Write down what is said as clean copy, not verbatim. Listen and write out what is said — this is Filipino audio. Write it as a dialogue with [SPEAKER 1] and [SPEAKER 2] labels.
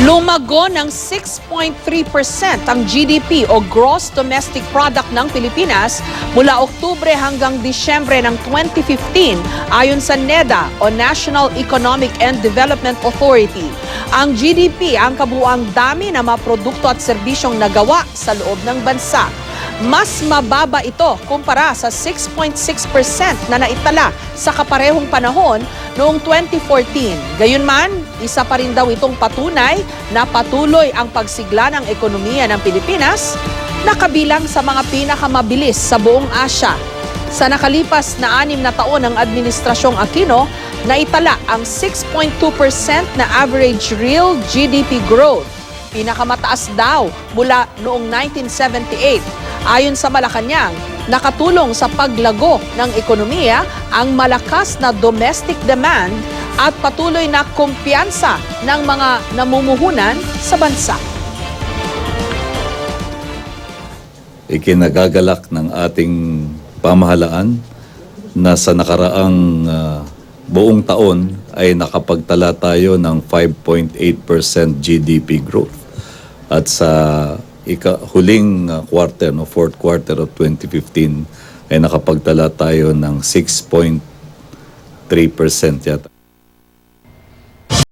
[SPEAKER 1] Lumago ng 6.3% ang GDP o Gross Domestic Product ng Pilipinas mula Oktubre hanggang Disyembre ng 2015 ayon sa NEDA o National Economic and Development Authority. Ang GDP ang kabuuang dami ng mga produkto at serbisyong nagawa sa loob ng bansa. Mas mababa ito kumpara sa 6.6% na naitala sa kaparehong panahon noong 2014. Gayunman, isa pa rin daw itong patunay na patuloy ang pagsigla ng ekonomiya ng Pilipinas na kabilang sa mga pinakamabilis sa buong Asya. Sa nakalipas na 6 na taon ng Administrasyong Aquino, naitala ang 6.2% na average real GDP growth. Pinakamataas daw mula noong 1978. Ayon sa Malacanang, nakatulong sa paglago ng ekonomiya ang malakas na domestic demand at patuloy na kumpiyansa ng mga namumuhunan sa bansa.
[SPEAKER 2] Ikinagagalak ng ating pamahalaan na sa nakaraang buong taon ay nakapagtala tayo ng 5.8% GDP growth. At sa huling quarter, fourth quarter of 2015, ay nakapagtala tayo ng 6.3% yata.